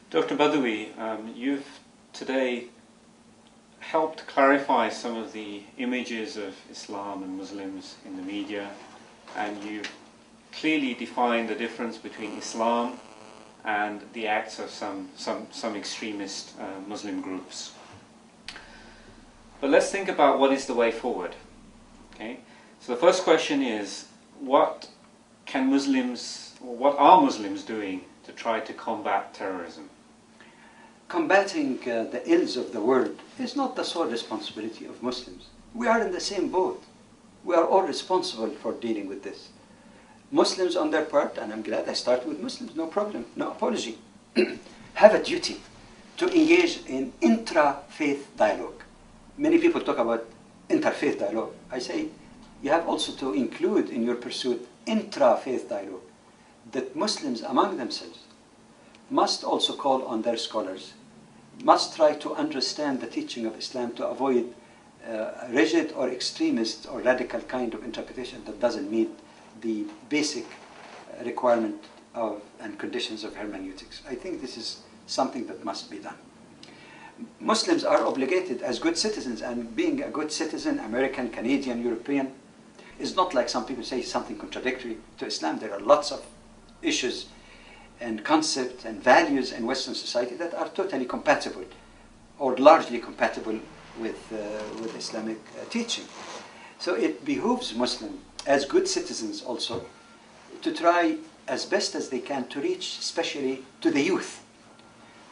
Dr. Badawi, you've today helped clarify some of the images of Islam and Muslims in the media, and you've clearly defined the difference between Islam and the acts of some extremist Muslim groups. But let's think about what is the way forward. Okay? So the first question is, what are Muslims doing to try to combat terrorism? Combating the ills of the world is not the sole responsibility of Muslims. We are in the same boat. We are all responsible for dealing with this. Muslims on their part, and I'm glad I started with Muslims, no problem, no apology, have a duty to engage in intra-faith dialogue. Many people talk about interfaith dialogue. I say you have also to include in your pursuit intra-faith dialogue, that Muslims among themselves must also call on their scholars, must try to understand the teaching of Islam to avoid rigid or extremist or radical kind of interpretation that doesn't meet the basic requirement of and conditions of hermeneutics. I think this is something that must be done. Muslims are obligated as good citizens, and being a good citizen, American, Canadian, European, is not like some people say something contradictory to Islam. There are lots of issues and concepts and values in Western society that are totally compatible or largely compatible with Islamic teaching. So it behooves Muslims as good citizens also to try as best as they can to reach especially to the youth,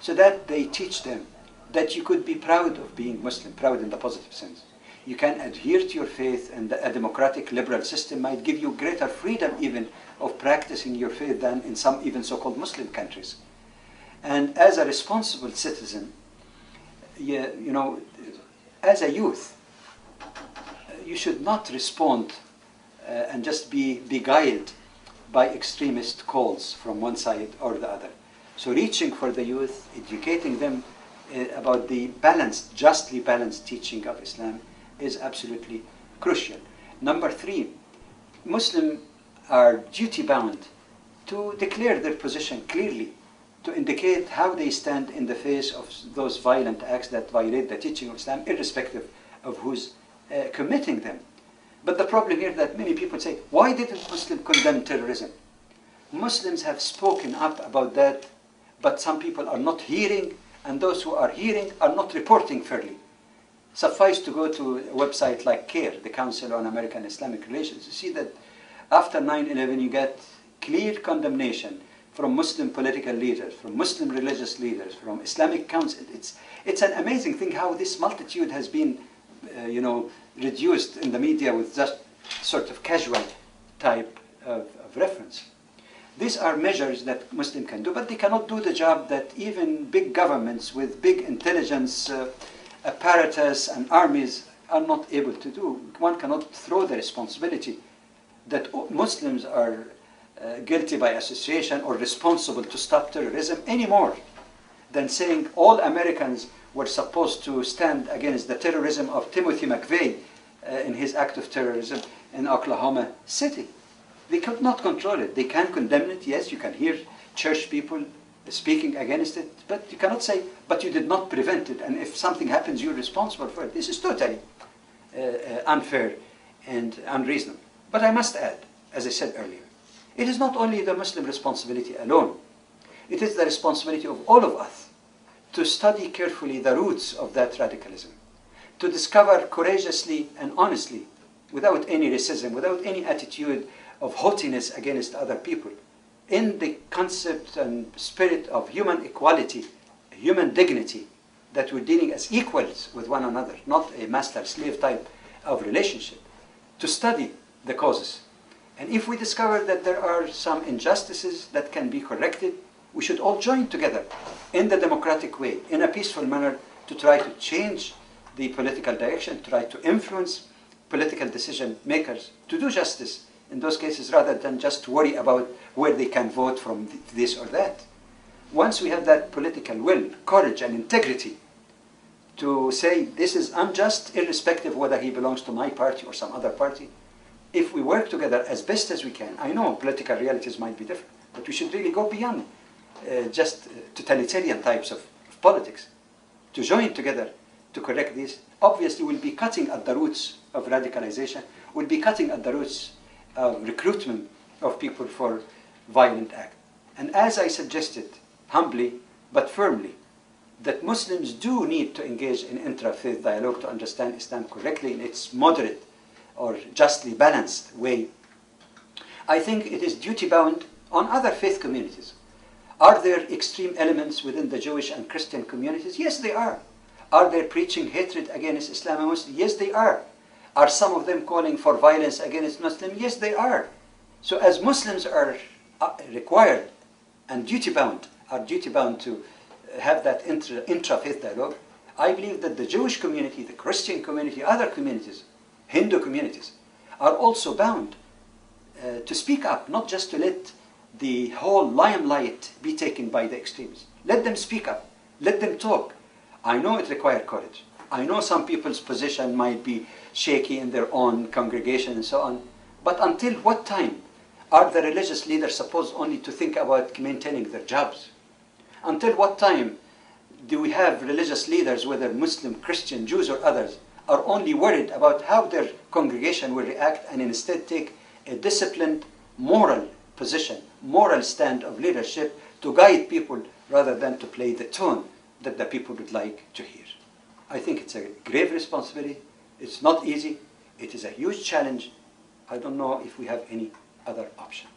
so that they teach them that you could be proud of being Muslim, proud in the positive sense. You can adhere to your faith, and a democratic liberal system might give you greater freedom even of practicing your faith than in some even so-called Muslim countries. And as a responsible citizen, you know, as a youth, you should not respond and just be beguiled by extremist calls from one side or the other. So reaching for the youth, educating them about the balanced, justly balanced teaching of Islam is absolutely crucial. Number 3, Muslims are duty-bound to declare their position clearly, to indicate how they stand in the face of those violent acts that violate the teaching of Islam, irrespective of who's committing them. But the problem here that many people say, why didn't Muslims condemn terrorism? Muslims have spoken up about that, but some people are not hearing, and those who are hearing are not reporting fairly. Suffice to go to a website like CARE, the Council on American Islamic Relations, to see that after 9/11 you get clear condemnation from Muslim political leaders, from Muslim religious leaders, from Islamic council. It's an amazing thing how this multitude has been reduced in the media with just sort of casual type of reference. These are measures that Muslims can do, but they cannot do the job that even big governments with big intelligence apparatus and armies are not able to do. One cannot throw the responsibility that Muslims are guilty by association or responsible to stop terrorism any more than saying all Americans were supposed to stand against the terrorism of Timothy McVeigh in his act of terrorism in Oklahoma City. They could not control it. They can condemn it. Yes, you can hear church people speaking against it, but you cannot say, but you did not prevent it, and if something happens, you're responsible for it. This is totally unfair and unreasonable. But I must add, as I said earlier, it is not only the Muslim responsibility alone. It is the responsibility of all of us to study carefully the roots of that radicalism, to discover courageously and honestly, without any racism, without any attitude of haughtiness against other people, in the concept and spirit of human equality, human dignity, that we're dealing as equals with one another, not a master-slave type of relationship, to study the causes. And if we discover that there are some injustices that can be corrected, we should all join together in the democratic way, in a peaceful manner, to try to change the political direction, try to influence political decision makers to do justice in those cases, rather than just worry about where they can vote from this or that. Once we have that political will, courage and integrity to say this is unjust, irrespective of whether he belongs to my party or some other party, if we work together as best as we can, I know political realities might be different, but we should really go beyond just totalitarian types of politics, to join together to correct this, obviously will be cutting at the roots of radicalization, will be cutting at the roots of recruitment of people for violent acts. And as I suggested, humbly but firmly, that Muslims do need to engage in intra-faith dialogue to understand Islam correctly in its moderate or justly balanced way. I think it is duty-bound on other faith communities. Are there extreme elements within the Jewish and Christian communities? Yes, they are. Are they preaching hatred against Islam and Muslims? Yes, they are. Are some of them calling for violence against Muslims? Yes, they are. So as Muslims are required and duty-bound, to have that intra-faith dialogue, I believe that the Jewish community, the Christian community, other communities, Hindu communities, are also bound to speak up, not just to let the whole limelight be taken by the extremists. Let them speak up. Let them talk. I know it requires courage. I know some people's position might be shaky in their own congregation and so on. But until what time are the religious leaders supposed only to think about maintaining their jobs? Until what time do we have religious leaders, whether Muslim, Christian, Jews or others, are only worried about how their congregation will react and instead take a disciplined, moral position, moral stand of leadership to guide people rather than to play the tune that the people would like to hear? I think it's a grave responsibility. It's not easy. It is a huge challenge. I don't know if we have any other option.